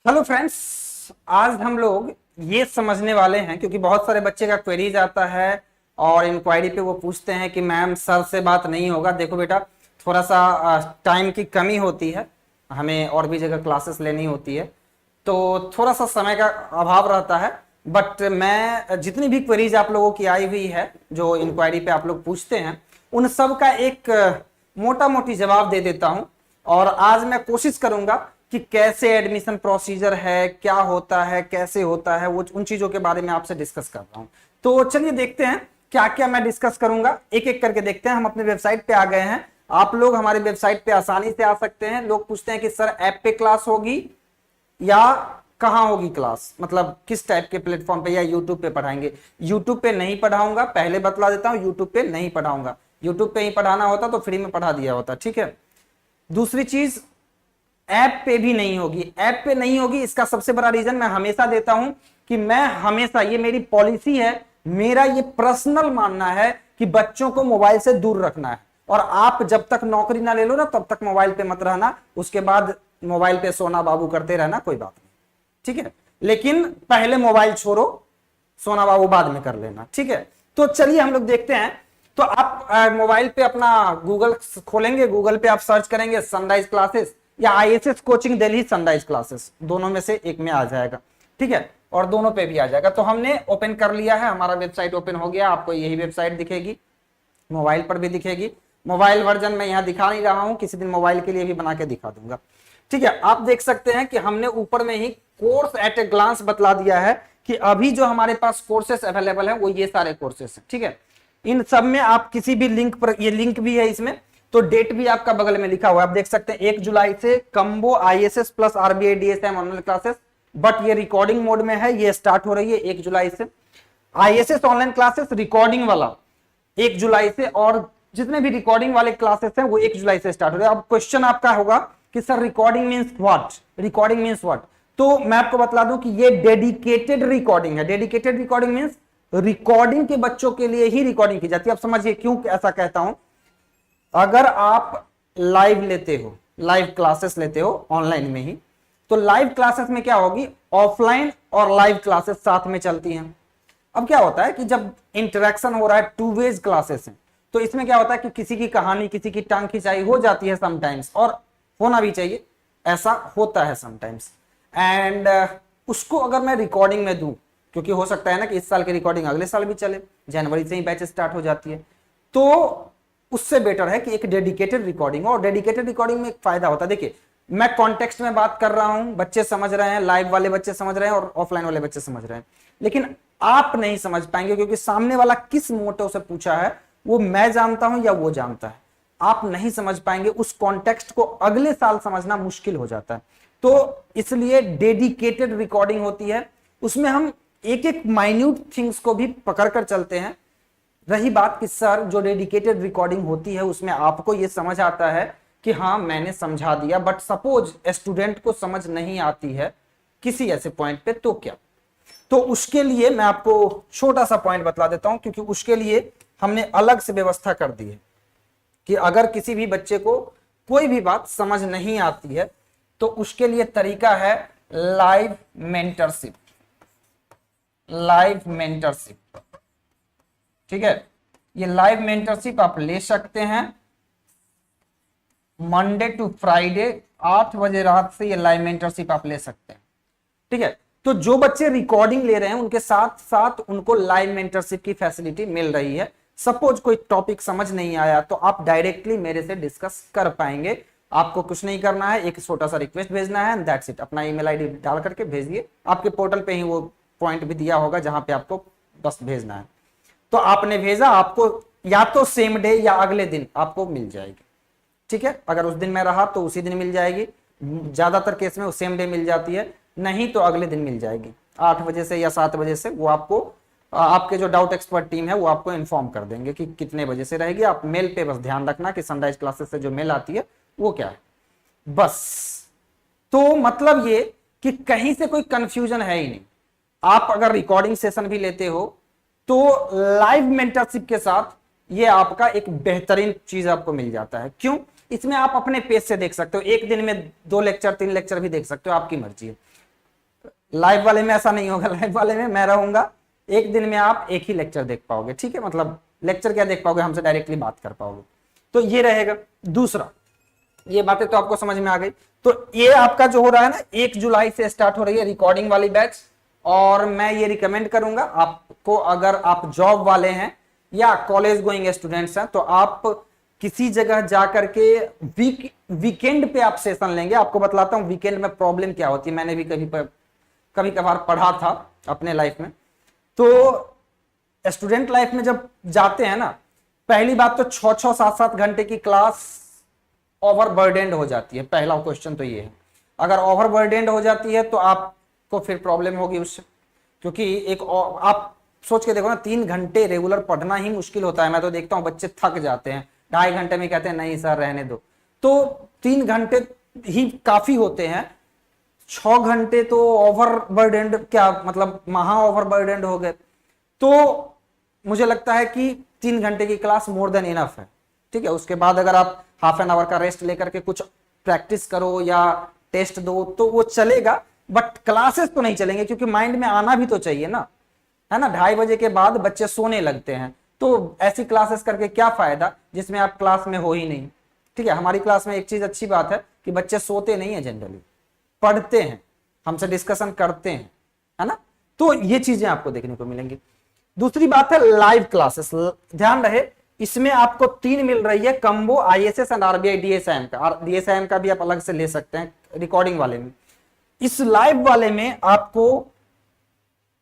Hello friends. आज हम लोग ये समझने वाले हैं क्योंकि बहुत सारे बच्चे का क्वेरीज आता है और इंक्वायरी पे वो पूछते हैं कि मैम सर से बात नहीं होगा। देखो बेटा, थोड़ा सा टाइम की कमी होती है, हमें और भी जगह क्लासेस लेनी होती है, तो थोड़ा सा समय का अभाव रहता है। बट मैं जितनी भी क्वेरीज आप लोगों की आई हुई है, जो इंक्वायरी पे आप लोग पूछते हैं, उन सब का एक मोटा मोटी जवाब दे देता हूं। और आज मैं कोशिश करूंगा कि कैसे एडमिशन प्रोसीजर है, क्या होता है, कैसे होता है, वो उन चीजों के बारे में आपसे डिस्कस कर रहा हूं। तो चलिए देखते हैं क्या क्या मैं डिस्कस करूंगा, एक एक करके देखते हैं। हम अपने वेबसाइट पे आ गए हैं। आप लोग हमारे वेबसाइट पे आसानी से आ सकते हैं। लोग पूछते हैं कि सर ऐप पे क्लास होगी या कहां होगी क्लास, मतलब किस टाइप के प्लेटफॉर्म पे, या यूट्यूब पे पढ़ाएंगे। यूट्यूब पे नहीं पढ़ाऊंगा, पहले बतला देता हूं, यूट्यूब पे नहीं पढ़ाऊंगा। यूट्यूब पे ही पढ़ाना होता तो फ्री में पढ़ा दिया होता, ठीक है। दूसरी चीज, ऐप पे भी नहीं होगी। ऐप पे नहीं होगी, इसका सबसे बड़ा रीजन मैं हमेशा देता हूं कि मैं हमेशा, ये मेरी पॉलिसी है, मेरा ये पर्सनल मानना है कि बच्चों को मोबाइल से दूर रखना है। और आप जब तक नौकरी ना ले लो ना, तब तक मोबाइल पे मत रहना। उसके बाद मोबाइल पे सोना बाबू करते रहना, कोई बात नहीं, ठीक है। लेकिन पहले मोबाइल छोड़ो, सोना बाबू बाद में कर लेना, ठीक है। तो चलिए हम लोग देखते हैं। तो आप मोबाइल पे अपना गूगल खोलेंगे, गूगल पे आप सर्च करेंगे सनराइज क्लासेस या ISS coaching Delhi sunrise classes, दोनों में से एक में आ जाएगा, ठीक है। और दोनों पे भी आ जाएगा। तो हमने ओपन कर लिया है, हमारा वेबसाइट ओपन हो गया। आपको यही वेबसाइट दिखेगी, मोबाइल पर भी दिखेगी। मोबाइल वर्जन में यहां दिखा नहीं रहा हूं, किसी दिन मोबाइल के लिए भी बना के दिखा दूंगा, ठीक है। आप देख सकते हैं कि हमने ऊपर में ही कोर्स एट ए ग्लांस बतला दिया है कि अभी जो हमारे पास कोर्सेस अवेलेबल है वो ये सारे कोर्सेस हैं, ठीक है। इन सब में आप किसी भी लिंक पर, ये लिंक भी है इसमें, तो डेट भी आपका बगल में लिखा हुआ है, आप देख सकते हैं 1 जुलाई से combo ISS plus RBI DSM online classes. But ये रिकॉर्डिंग मोड में है, ये स्टार्ट हो रही है 1 जुलाई से। आईएसएस ऑनलाइन क्लासेस रिकॉर्डिंग वाला 1 जुलाई से, और जितने भी रिकॉर्डिंग वाले क्लासेस हैं वो 1 जुलाई से स्टार्ट हो रहे हैं। अब क्वेश्चन आपका होगा कि sir recording means what, recording means what. तो मैं आपको बता दूं कि ये डेडिकेटेड रिकॉर्डिंग है। डेडिकेटेड रिकॉर्डिंग मींस रिकॉर्डिंग के बच्चों के लिए ही रिकॉर्डिंग की जाती है। अब समझिए क्यों ऐसा कहता हूं। अगर आप लाइव लेते हो, लाइव क्लासेस लेते हो ऑनलाइन में ही, तो लाइव क्लासेस में क्या होगी, ऑफलाइन और लाइव क्लासेस साथ में चलती हैं। अब क्या होता है कि जब इंटरेक्शन हो रहा है, टू वेज क्लासेस हैं, तो इसमें क्या होता है कि किसी की कहानी, किसी की टांग खिंचाई हो जाती है समटाइम्स, और होना भी चाहिए, ऐसा होता है समटाइम्स। एंड उसको अगर मैं रिकॉर्डिंग में दूं, क्योंकि हो सकता है ना कि इस साल की रिकॉर्डिंग अगले साल भी चले, जनवरी से ही बैच स्टार्ट हो जाती है, तो उससे बेटर है कि एक डेडिकेटेड रिकॉर्डिंग हो। और डेडिकेटेड रिकॉर्डिंग में एक फायदा होता है, देखिए मैं कॉन्टेक्स्ट में बात कर रहा हूं, बच्चे समझ रहे हैं, लाइव वाले बच्चे समझ रहे हैं और ऑफलाइन वाले बच्चे समझ रहे हैं, लेकिन आप नहीं समझ पाएंगे क्योंकि सामने वाला किस मोटिव से पूछा है वो मैं जानता हूं या वो जानता है। आप नहीं समझ पाएंगे, उस कॉन्टेक्स्ट को अगले साल समझना मुश्किल हो जाता है। तो इसलिए डेडिकेटेड रिकॉर्डिंग होती है, उसमें हम एक एक माइन्यूट थिंग्स को भी पकड़ कर चलते हैं। रही बात कि सर जो डेडिकेटेड रिकॉर्डिंग होती है उसमें आपको यह समझ आता है कि हाँ मैंने समझा दिया, बट सपोज स्टूडेंट को समझ नहीं आती है किसी ऐसे पॉइंट पे, तो क्या। तो उसके लिए मैं आपको छोटा सा पॉइंट बतला देता हूं, क्योंकि उसके लिए हमने अलग से व्यवस्था कर दी है कि अगर किसी भी बच्चे को कोई भी बात समझ नहीं आती है तो उसके लिए तरीका है लाइव मेंटरशिप। लाइव मेंटरशिप, ठीक है। ये लाइव मेंटरशिप आप ले सकते हैं मंडे टू फ्राइडे 8 बजे रात से, ये लाइव मेंटरशिप आप ले सकते हैं, ठीक है। तो जो बच्चे रिकॉर्डिंग ले रहे हैं उनके साथ साथ उनको लाइव मेंटरशिप की फैसिलिटी मिल रही है। सपोज कोई टॉपिक समझ नहीं आया तो आप डायरेक्टली मेरे से डिस्कस कर पाएंगे। आपको कुछ नहीं करना है, एक छोटा सा रिक्वेस्ट भेजना है, दैट्स इट। अपना ईमेल आईडी डाल करके भेजिए, आपके पोर्टल पे ही वो पॉइंट भी दिया होगा जहां पे आपको बस भेजना है। तो आपने भेजा, आपको या तो सेम डे या अगले दिन आपको मिल जाएगी, ठीक है। अगर उस दिन मैं रहा तो उसी दिन मिल जाएगी, ज्यादातर केस में सेम डे मिल जाती है, नहीं तो अगले दिन मिल जाएगी 8 बजे से या 7 बजे से। वो आपको, आपके जो डाउट एक्सपर्ट टीम है वो आपको इन्फॉर्म कर देंगे कि कितने बजे से रहेगी। आप मेल पे बस ध्यान रखना कि सनराइज क्लासेस से जो मेल आती है वो क्या है, बस। तो मतलब ये कि कहीं से कोई कंफ्यूजन है ही नहीं। आप अगर रिकॉर्डिंग सेशन भी लेते हो तो लाइव मेंटरशिप के साथ ये आपका एक बेहतरीन चीज आपको मिल जाता है। क्यों? इसमें आप अपने पेज से देख सकते हो, एक दिन में 2 लेक्चर 3 लेक्चर भी देख सकते हो, आपकी मर्जी है। लाइव वाले में ऐसा नहीं होगा, लाइव वाले में मैं रहूंगा, एक दिन में आप एक ही लेक्चर देख पाओगे, ठीक है, मतलब लेक्चर क्या देख पाओगे, हमसे डायरेक्टली बात कर पाओगे। तो ये रहेगा। दूसरा, ये बातें तो आपको समझ में आ गई। तो ये आपका जो हो रहा है ना, 1 जुलाई से स्टार्ट हो रही है रिकॉर्डिंग वाली बैच, और मैं ये रिकमेंड करूंगा आपको, अगर आप जॉब वाले हैं या कॉलेज गोइंग स्टूडेंट्स हैं, तो आप किसी जगह जाकर के वीकेंड पे आप सेशन लेंगे। आपको बतलाता हूं वीकेंड में प्रॉब्लम क्या होती है, मैंने भी कभी कभार पढ़ा था अपने लाइफ में। तो स्टूडेंट लाइफ में जब जाते हैं ना, पहली बात तो 6-6, 7-7 घंटे की क्लास ओवरबर्डेंड हो जाती है। पहला क्वेश्चन तो ये है, अगर ओवरबर्डेंड हो जाती है तो आपको फिर प्रॉब्लम होगी उससे, क्योंकि आप सोच के देखो ना, 3 घंटे रेगुलर पढ़ना ही मुश्किल होता है। मैं तो देखता हूं बच्चे थक जाते हैं, 2.5 घंटे में कहते हैं नहीं सर रहने दो। तो 3 घंटे ही काफी होते हैं, 6 घंटे तो ओवरबर्डेंड, क्या मतलब महा ओवरबर्डेंड हो गए। तो मुझे लगता है कि 3 घंटे की क्लास मोर देन इनफ है, ठीक है। उसके बाद अगर आप हाफ एन आवर का रेस्ट लेकर के कुछ प्रैक्टिस करो या टेस्ट दो तो वो चलेगा, बट क्लासेस तो नहीं चलेंगे, क्योंकि माइंड में आना भी तो चाहिए ना, है ना। 2:30 बजे के बाद बच्चे सोने लगते हैं, तो ऐसी क्लासेस करके क्या फायदा जिसमें आप क्लास में हो ही नहीं, ठीक है। हमारी क्लास में एक चीज अच्छी बात है कि बच्चे सोते नहीं है, जनरली पढ़ते हैं, हमसे डिस्कशन करते हैं, है ना। तो ये चीजें आपको देखने को मिलेंगी। दूसरी बात है लाइव क्लासेस, ध्यान रहे इसमें आपको 3 मिल रही है कम्बो, आईएसएस एंड आरबीआई डीएसआईएम का। डीएसआईएम का भी आप अलग से ले सकते हैं रिकॉर्डिंग वाले में। इस लाइव वाले में आपको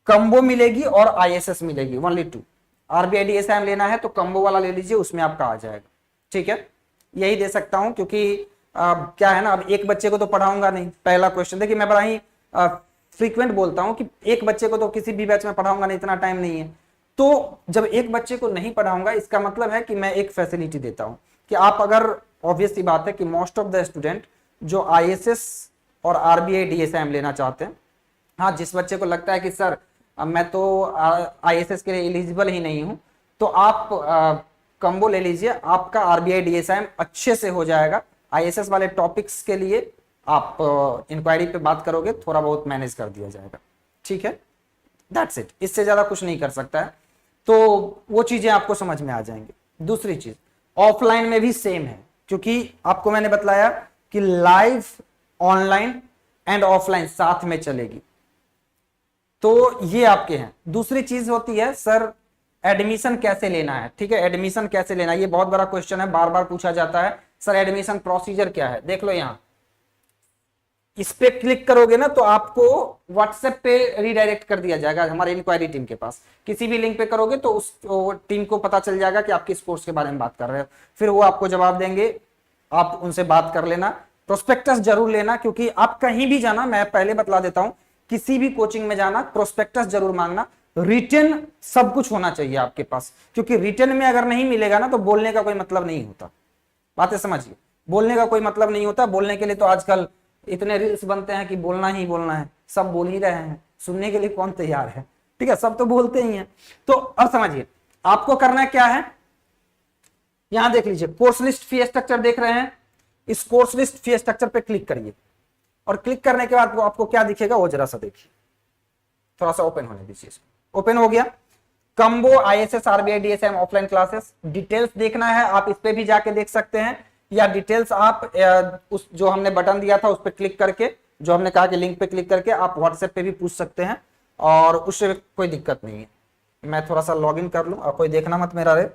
कम्बो मिलेगी और आईएसएस मिलेगी, ओनली 2। आरबीआई डीएसआईएम लेना है तो कम्बो वाला ले लीजिए, उसमें आपका आ जाएगा, ठीक है। यही दे सकता हूं, क्योंकि क्या है ना, अब एक बच्चे को तो पढ़ाऊंगा नहीं। पहला क्वेश्चन देखिए, मैं बड़ा ही फ्रीक्वेंट बोलता हूं कि एक बच्चे को तो किसी भी बैच में पढ़ाऊंगा नहीं, इतना टाइम नहीं है। तो जब एक बच्चे को नहीं पढ़ाऊंगा, इसका मतलब है कि मैं एक फैसिलिटी देता हूं कि आप अगर, ऑब्वियस सी बात है कि मोस्ट ऑफ द स्टूडेंट जो आईएसएस और आरबीआई डीएसआईएम लेना चाहते हैं, हाँ, जिस बच्चे को लगता है कि सर मैं तो आईएसएस के लिए एलिजिबल ही नहीं हूं, तो आप कम्बो ले लीजिए, आपका आरबीआई डीएसआईएम अच्छे से हो जाएगा। आईएसएस वाले टॉपिक्स के लिए आप इंक्वायरी पे बात करोगे, थोड़ा बहुत मैनेज कर दिया जाएगा, ठीक है। दैट्स इट, इससे ज्यादा कुछ नहीं कर सकता है। तो वो चीजें आपको समझ में आ जाएंगी। दूसरी चीज, ऑफलाइन में भी सेम है, क्योंकि आपको मैंने बतलाया कि लाइव, ऑनलाइन एंड ऑफलाइन साथ में चलेगी, तो ये आपके हैं। दूसरी चीज होती है सर एडमिशन कैसे लेना है, ठीक है। एडमिशन कैसे लेना है, ये बहुत बड़ा क्वेश्चन है, बार बार पूछा जाता है, सर एडमिशन प्रोसीजर क्या है। देख लो यहां, इस पे क्लिक करोगे ना तो आपको व्हाट्सएप पे रीडायरेक्ट कर दिया जाएगा हमारे इंक्वायरी टीम के पास। किसी भी लिंक पे करोगे तो उस टीम को पता चल जाएगा कि आप किस कोर्स के बारे में बात कर रहे हो, फिर वो आपको जवाब देंगे, आप उनसे बात कर लेना। प्रोस्पेक्टस जरूर लेना, क्योंकि आप कहीं भी जाना, मैं पहले बतला देता हूं, किसी भी कोचिंग में जाना प्रोस्पेक्टस जरूर मांगना। रिटन सब कुछ होना चाहिए आपके पास, क्योंकि रिटन में अगर नहीं मिलेगा ना तो बोलने का कोई मतलब नहीं होता। बातें समझिए, बोलने का कोई मतलब नहीं होता। बोलने के लिए तो आजकल इतने रील्स बनते हैं कि बोलना ही बोलना है, सब बोल ही रहे हैं, सुनने के लिए कौन तैयार है, ठीक है, सब तो बोलते ही हैं। तो अब समझिए आपको करना क्या है, यहां देख लीजिए कोर्स लिस्ट फी स्ट्रक्चर देख रहे हैं, इस कोर्स लिस्ट फी स्ट्रक्चर पे क्लिक करिए, और क्लिक करने के बाद आपको क्या दिखेगा वो जरा सा देखिए, थोड़ा सा ओपन होने दीजिए। ओपन हो गया, combo ISS RBI DSIM offline classes, details देखना है आप इस पे भी जाके देख सकते हैं, या डिटेल्स आप उस जो हमने बटन दिया था उस पर क्लिक करके, जो हमने कहा कि लिंक पे क्लिक करके आप व्हाट्सएप पे भी पूछ सकते हैं, और उससे कोई दिक्कत नहीं है। मैं थोड़ा सा लॉगिन कर लूं, और कोई देखना मत मेरा रे।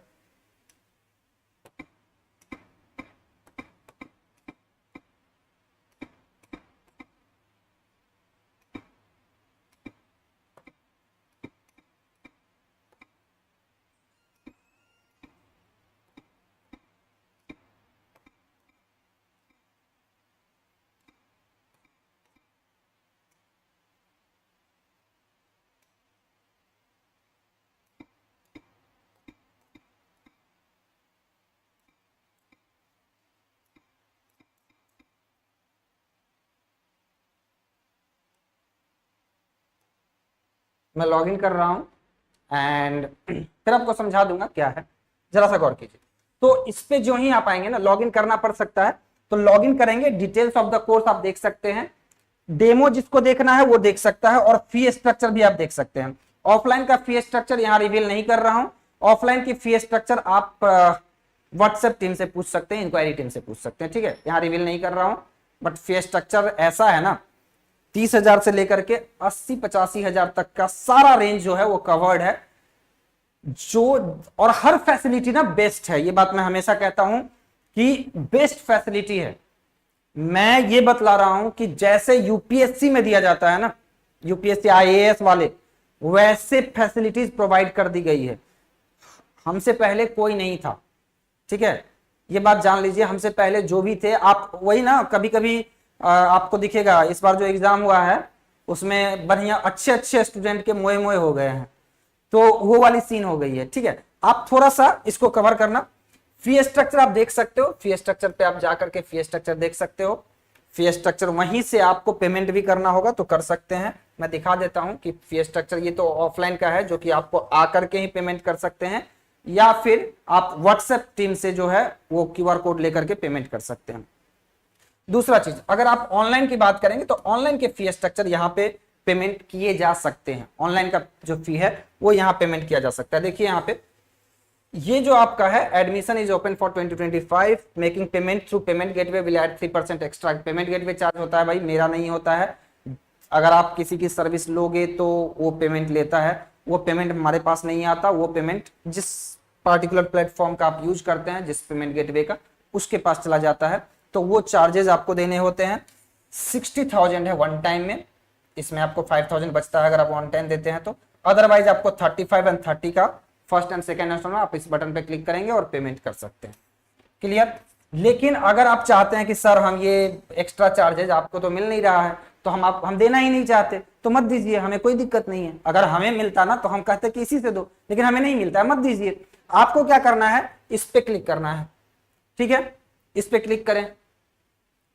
मैं लॉगिन कर रहा हूं एंड फिर आपको समझा दूंगा क्या है, जरा सा गौर कीजिए। तो इस पे जो ही आप आएंगे ना, लॉगिन करना पड़ सकता है, तो लॉगिन करेंगे, डिटेल्स ऑफ द कोर्स आप देख सकते हैं, डेमो जिसको देखना है वो देख सकता है, और फी स्ट्रक्चर भी आप देख सकते हैं। ऑफलाइन का फी स्ट्रक्चर यहां रिवील नहीं कर रहा हूं। ऑफलाइन की फी स्ट्रक्चर आप व्हाट्सएप टीम से पूछ सकते हैं, इंक्वायरी टीम से पूछ सकते हैं, ठीक है, यहां रिवील नहीं कर रहा हूं। बट फी स्ट्रक्चर ऐसा है ना, 30,000 से लेकर के 80-85,000 तक का सारा रेंज जो है वो कवर्ड है, जो और हर फैसिलिटी ना बेस्ट है। ये बात मैं हमेशा कहता हूं कि बेस्ट फैसिलिटी है। मैं ये बतला रहा हूं कि जैसे यूपीएससी में दिया जाता है ना, यूपीएससी आईएएस वाले, वैसे फैसिलिटीज प्रोवाइड कर दी गई है। हमसे पहले कोई नहीं था, ठीक है, ये बात जान लीजिए। हमसे पहले जो भी थे, आप वही ना, कभी कभी आपको दिखेगा इस बार जो एग्जाम हुआ है उसमें बढ़िया अच्छे अच्छे स्टूडेंट के मोए मोए हो गए हैं, तो वो वाली सीन हो गई है, ठीक है। आप थोड़ा सा इसको कवर करना। फी स्ट्रक्चर आप देख सकते हो, फी स्ट्रक्चर पे आप जाकर के फी स्ट्रक्चर देख सकते हो। फी स्ट्रक्चर वहीं से आपको पेमेंट भी करना होगा तो कर सकते हैं। मैं दिखा देता हूं कि फी स्ट्रक्चर ये तो ऑफलाइन का है, जो कि आपको आकर के ही पेमेंट कर सकते हैं, या फिर आप व्हाट्सएप टीम से जो है वो क्यूआर कोड लेकर के पेमेंट कर सकते हैं। दूसरा चीज, अगर आप ऑनलाइन की बात करेंगे तो ऑनलाइन के फी स्ट्रक्चर यहाँ पे पेमेंट किए जा सकते हैं। ऑनलाइन का जो फी है वो यहाँ पेमेंट किया जा सकता है। देखिए यहाँ पे ये जो आपका है, admission is open for 2025, making payment through payment gateway will add 3% extra. Payment gateway charge होता है भाई, मेरा नहीं होता है। अगर आप किसी की सर्विस लोगे तो वो पेमेंट लेता है, वो पेमेंट हमारे पास नहीं आता। वो पेमेंट जिस पार्टिकुलर प्लेटफॉर्म का आप यूज करते हैं, जिस पेमेंट गेटवे का, उसके पास चला जाता है, तो वो चार्जेस आपको देने होते हैं। 60,000 है वन टाइम में, इसमें आपको 5,000 बचता है अगर आप वन टाइम देते हैं तो। अदरवाइज आपको 35 एंड 30 का फर्स्ट एंड सेकेंड इंस्टॉलमेंट आप इस बटन पे क्लिक करेंगे और पेमेंट कर सकते हैं। क्लियर। लेकिन अगर आप चाहते हैं कि सर हम ये एक्स्ट्रा चार्जेज आपको तो मिल नहीं रहा है, तो हम देना ही नहीं चाहते, तो मत दीजिए, हमें कोई दिक्कत नहीं है। अगर हमें मिलता ना तो हम कहते कि इसी से दो, लेकिन हमें नहीं मिलता है, मत दीजिए। आपको क्या करना है, इस पे क्लिक करना है, ठीक है, इस पे क्लिक करें।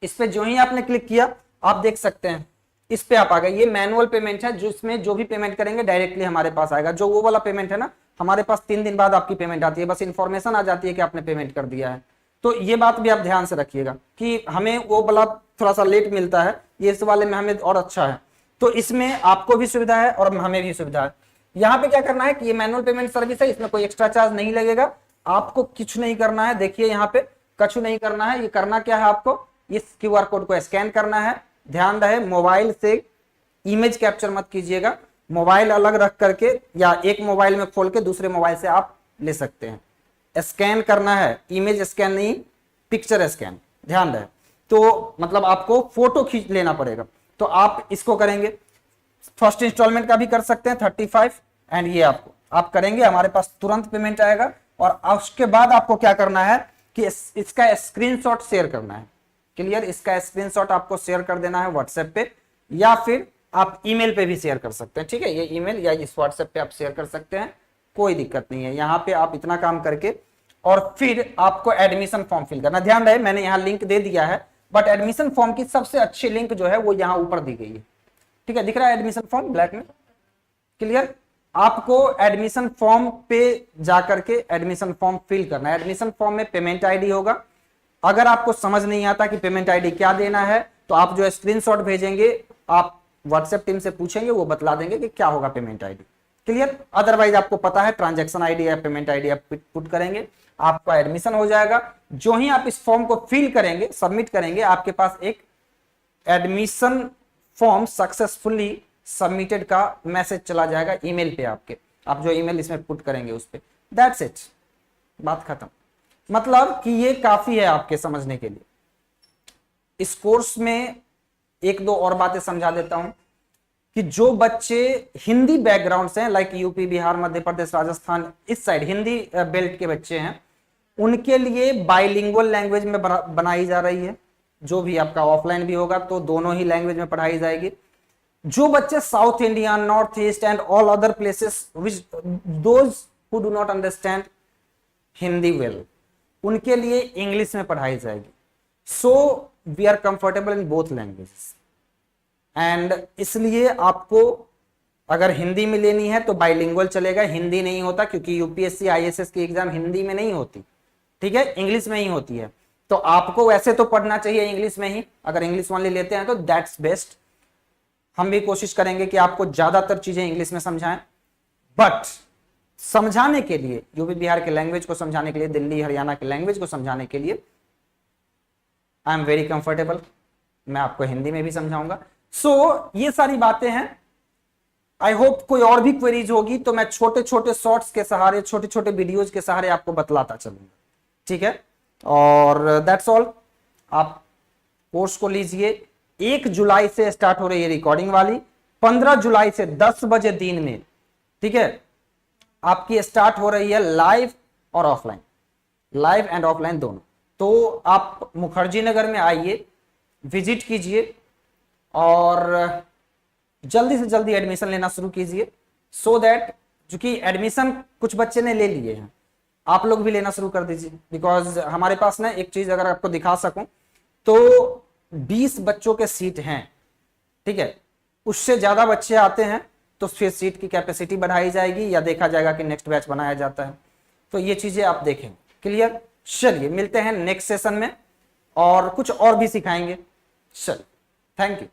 इस पे जो ही आपने क्लिक किया आप देख सकते हैं इस पे आप आ गए। ये मैनुअल पेमेंट है, जिसमें जो भी पेमेंट करेंगे डायरेक्टली हमारे पास आएगा। जो वो वाला पेमेंट है ना, हमारे पास 3 दिन बाद आपकी पेमेंट आती है, बस इंफॉर्मेशन आ जाती है कि आपने पेमेंट कर दिया है। तो ये बात भी आप ध्यान से रखिएगा कि हमें वो वाला थोड़ा सा लेट मिलता है, ये इस वाले में हमें और अच्छा है। तो इसमें आपको भी सुविधा है और हमें भी सुविधा है। यहाँ पे क्या करना है कि ये मैनुअल पेमेंट सर्विस है, इसमें कोई एक्स्ट्रा चार्ज नहीं लगेगा, आपको कुछ नहीं करना है। देखिए यहाँ पे कुछ नहीं करना है। ये करना क्या है, आपको इस क्यूआर कोड को स्कैन करना है। ध्यान रहे, मोबाइल से इमेज कैप्चर मत कीजिएगा, मोबाइल अलग रख करके या एक मोबाइल में खोल के दूसरे मोबाइल से आप ले सकते हैं। स्कैन करना है, इमेज स्कैन नहीं, पिक्चर स्कैन, ध्यान रहे। तो मतलब आपको फोटो खींच लेना पड़ेगा, तो आप इसको करेंगे। फर्स्ट इंस्टॉलमेंट का भी कर सकते हैं 35, एंड ये आपको आप करेंगे, हमारे पास तुरंत पेमेंट आएगा। और उसके बाद आपको क्या करना है कि इसका स्क्रीनशॉट शेयर करना है। क्लियर। इसका स्क्रीनशॉट आपको शेयर कर देना है व्हाट्सएप पे, या फिर आप ईमेल पे भी शेयर कर सकते हैं, ठीक है। ये ईमेल या इस व्हाट्सएप पे आप शेयर कर सकते हैं, कोई दिक्कत नहीं है। यहाँ पे आप इतना काम करके और फिर आपको एडमिशन फॉर्म फिल करना। ध्यान रहे, मैंने यहाँ लिंक दे दिया है, बट एडमिशन फॉर्म की सबसे अच्छी लिंक जो है वो यहाँ ऊपर दी गई है, ठीक है। दिख रहा है एडमिशन फॉर्म ब्लैक में। क्लियर। आपको एडमिशन फॉर्म पे जाकर के एडमिशन फॉर्म फिल करना है। एडमिशन फॉर्म में पेमेंट आईडी होगा। अगर आपको समझ नहीं आता कि पेमेंट आईडी क्या देना है, तो आप जो स्क्रीनशॉट भेजेंगे, आप व्हाट्सएप टीम से पूछेंगे, वो बतला देंगे कि क्या होगा पेमेंट आईडी। क्लियर। अदरवाइज आपको पता है ट्रांजैक्शन आईडी या पेमेंट आईडी आप पुट करेंगे, आपका एडमिशन हो जाएगा। जो ही आप इस फॉर्म को फिल करेंगे, सबमिट करेंगे, आपके पास एक एडमिशन फॉर्म सक्सेसफुली सबमिटेड का मैसेज चला जाएगा ईमेल पे आपके। आप जो ईमेल इसमें पुट करेंगे उस पे, दैट्स इट, बात खत्म। मतलब कि ये काफी है आपके समझने के लिए। इस कोर्स में एक दो और बातें समझा देता हूं कि जो बच्चे हिंदी बैकग्राउंड से हैं, लाइक यूपी, बिहार, मध्य प्रदेश, राजस्थान, इस साइड हिंदी बेल्ट के बच्चे हैं, उनके लिए बाइलिंगुअल लैंग्वेज में बनाई जा रही है। जो भी आपका ऑफलाइन भी होगा तो दोनों ही लैंग्वेज में पढ़ाई जाएगी। जो बच्चे south India, north east and all other places which those who do not understand Hindi well, उनके लिए इंग्लिश में पढ़ाई जाएगी। So we are comfortable in both languages, and इसलिए आपको अगर हिंदी में लेनी है तो बाइलिंगुअल चलेगा। हिंदी नहीं होता क्योंकि यूपीएससी आईएएस की एग्जाम हिंदी में नहीं होती, ठीक है, इंग्लिश में ही होती है। तो आपको वैसे तो पढ़ना चाहिए इंग्लिश में ही, अगर इंग्लिश ओनली लेते हैं तो दैट्स बेस्ट। हम भी कोशिश करेंगे कि आपको ज्यादातर चीजें इंग्लिश में समझाएं, बट समझाने के लिए, यूपी बिहार के लैंग्वेज को समझाने के लिए, दिल्ली हरियाणा के लैंग्वेज को समझाने के लिए आई एम वेरी कंफर्टेबल। मैं आपको हिंदी में भी समझाऊंगा। सो ये सारी बातें हैं। आई होप कोई और भी क्वेरीज होगी तो मैं छोटे छोटे शॉर्ट्स के सहारे, छोटे छोटे वीडियोज के सहारे आपको बतलाता चलूंगा, ठीक है। और दैट्स ऑल। आप कोर्स को लीजिए। 1 जुलाई से स्टार्ट हो रही है रिकॉर्डिंग वाली, 15 जुलाई से 10 बजे दिन में, ठीक है, आपकी स्टार्ट हो रही है लाइव और ऑफलाइन, लाइव एंड ऑफलाइन दोनों। तो आप मुखर्जी नगर में आइए, विजिट कीजिए और जल्दी से जल्दी एडमिशन लेना शुरू कीजिए, सो दैट, चूंकि एडमिशन कुछ बच्चे ने ले लिए हैं, आप लोग भी लेना शुरू कर दीजिए। बिकॉज हमारे पास ना एक चीज अगर आपको दिखा सकूं तो 20 बच्चों के सीट हैं, ठीक है। उससे ज्यादा बच्चे आते हैं तो फिर सीट की कैपेसिटी बढ़ाई जाएगी या देखा जाएगा कि नेक्स्ट बैच बनाया जाता है। तो ये चीजें आप देखें। क्लियर? चलिए मिलते हैं नेक्स्ट सेशन में और कुछ और भी सिखाएंगे। चलिए, थैंक यू।